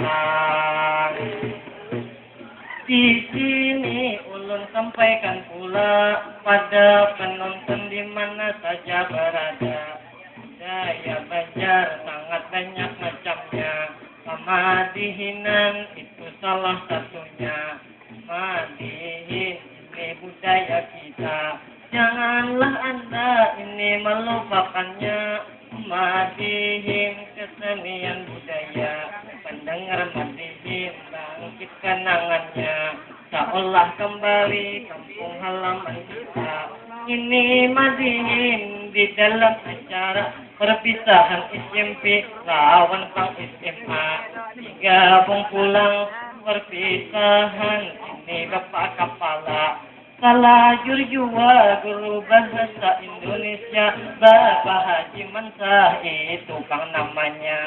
belakang. Di sini ulun sampaikan pula pada penonton di mana saja berada. Budaya Banjar sangat banyak macamnya. Madihinan itu salah satunya. Madihin ini budaya kita. Janganlah Anda ini melupakannya. Madihin kesenian budaya. Pendengar madihin bangkit kenangannya. Seolah kembali kampung halaman kita. Ini madihin di dalam acara perpisahan SMP lawan Pang SMA. Digabung pulang perpisahan ini Bapak Kepala. Salah jua guru bahasa Indonesia Bapak Haji Mansah itu Kang namanya.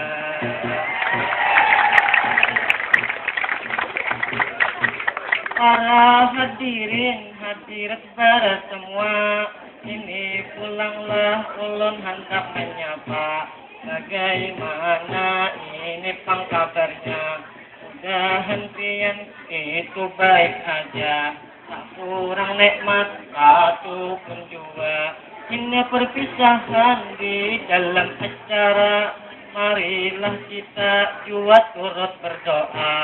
Para hadirin hadirat para semua, ini pulanglah ulun hendak menyapa. Bagaimana ini Pang kabarnya? Mudahan pian itu baik aja. Tak kurang nikmat satu pun jua. Ini perpisahan di dalam acara. Marilah kita jua turut berdoa.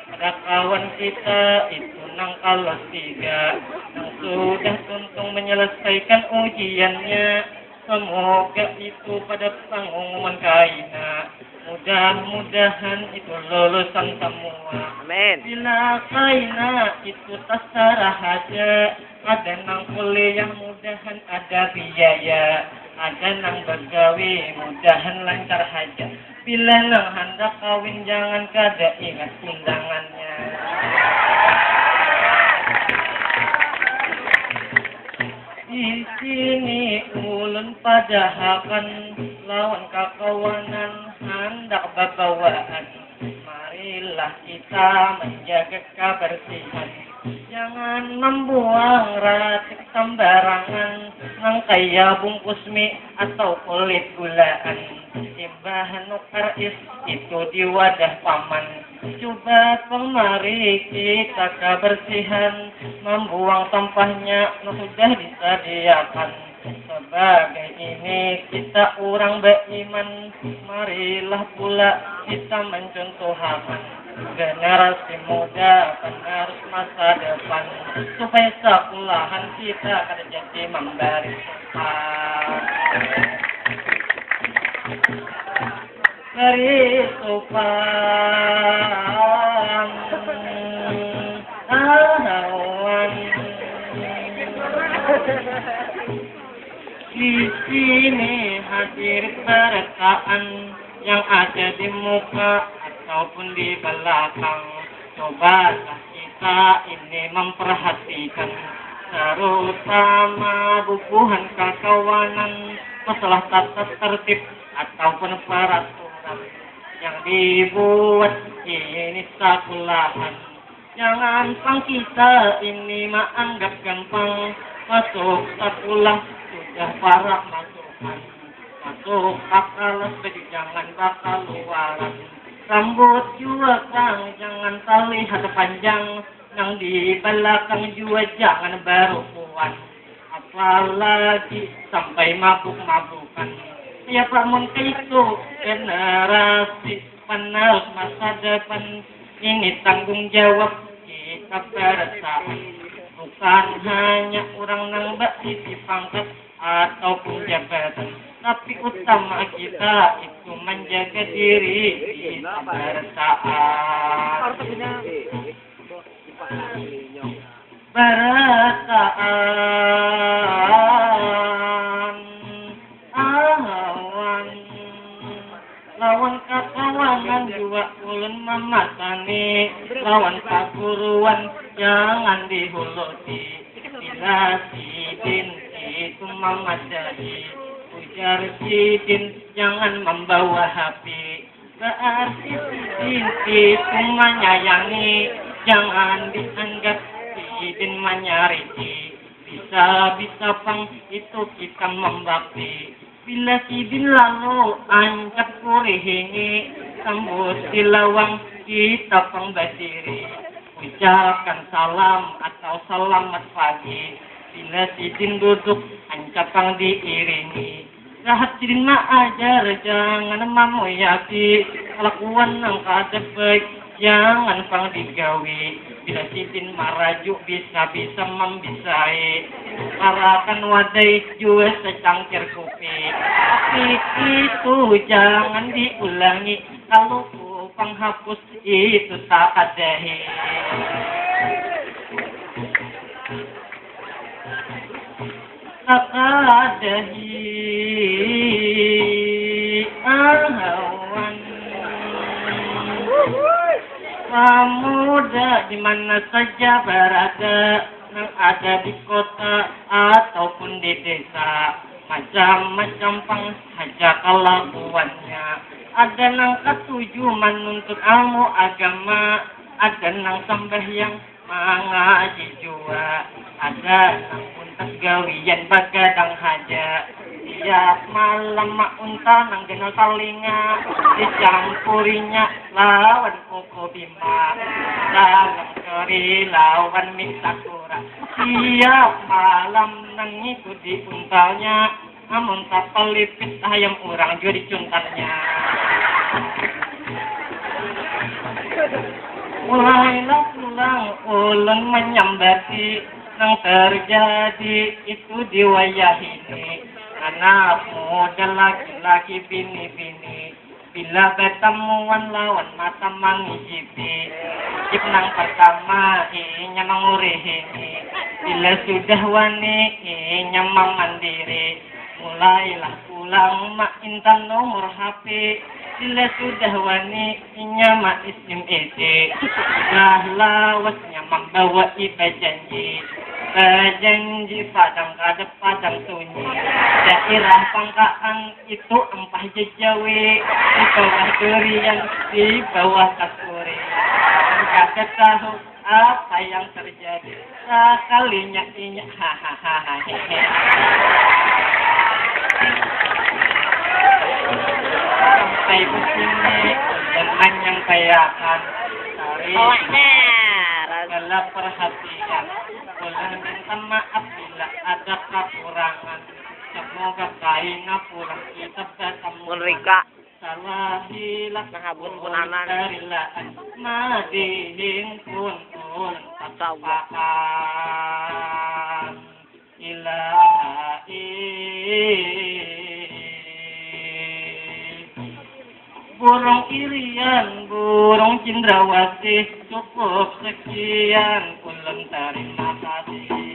Ada kawan kita itu nang kelas 3 yang sudah tuntung menyelesaikan ujiannya. Semoga itu pada pengumuman kaina. Mudah-mudahan itu lulusan semua. Amin. Bila kaina itu terserah aja. Ada nang kuliah mudahan ada biaya. Ada nang begawi mudahan lancar aja. Bila nang hendak kawin jangan kada ingat undangannya. Di sini ulun padahakan lawan kakawanan hendak babawaan. Marilah kita menjaga kebersihan. Jangan membuang ratik sembarangan nang kaya bungkus mie atau kulit gulaan. Timbahan nukar itu di wadah paman. Coba pemari kita kebersihan. Membuang sampahnya sudah disediakan. Sebagai ini kita orang beriman. Marilah pula kita mencontohkan generasi muda penerus masa depan. Supaya sekolahan kita akan jadi memberi dari sopan awan. Di sini hadir perasaan yang ada di muka ataupun di belakang. Cobalah kita ini memperhatikan, terutama bubuhan kakawanan, masalah tata tertib ataupun peraturan yang dibuat ini sekolahan. Jangan pang kita ini menganggap gampang masuk sekolah sudah para masukan. Masuk akal jangan bakal luaran. Rambut juga kang jangan terlihat panjang. Yang di belakang juga jangan berukuran. Apalagi sampai mabuk-mabukan. Ya Pak itu generasi penerus masa depan. Ini tanggung jawab kita bersama. Bukan hanya orang nang berisi pangkat ataupun jabatan, tapi utama kita itu menjaga diri kita bersama. Berasaan awan lawan kakawanan juga ulun memasani. Lawan kaguruan jangan dihuluti. Bila sidin itu memadai, ujar sidin jangan membawa HP. Berarti sidin itu menyayangi. Jangan dianggap sidin menyariti. Bisa-bisa pang itu kita membakti. Bila sidin lalu ancap kurihingi, sambut di lawang kita pengbasiri. Ucapkan salam atau selamat pagi. Bila sidin duduk ancapang diiringi. Rahat sidin ajar jangan mamuyaki. Kelakuan nang kadebek jangan pang digawi. Bila sidin marajuk bisa-bisa membisai. Parakan wadai jua secangkir kopi. Tapi itu jangan diulangi. Kalau penghapus itu tak ada. Akadahi ahawan pemuda di mana saja berada, yang ada di kota ataupun di desa, macam-macam penghaja kelakuannya. Ada nang ketujuh menuntut ilmu agama, ada nang sembahyang mengaji jua, ada nang untas gawian bagadang haja. Tiap malam mak unta nang genal talinga, dicampurinya lawan koko bima, dalam keri lawan misakura. Tiap malam nang ikuti untanya, namun tak pelipis ayam orang juga dicuntarnya. Mulailah pulang ulun menyambati yang terjadi itu di wayah ini. Anak muda laki-laki bini-bini, bila bertemuan lawan mata mengicipi. Icip nang pertama inya mengurihini, bila sudah wani inya memandiri. Mulailah pulang mak intan nomor HP, bila sudah wani inya mak isim isi. Lah lawasnya membawa iba janji, berjanji padang kadep padang sunyi. Daerah pangkaan itu empah jejawi, di bawah durian, di bawah kasuri. Kakek tahu apa yang terjadi, sekalinya inya hahaha hehe. Sampai begini dengan yang kayakan segala perhatian. Boleh minta maaf bila ada kekurangan. Semoga kaina pulang kita bertemu. Salah hilang darilaan madihin pun tatapaan ilahi. Burung irian, burung cendrawasih, cukup sekian, ulun terima kasih.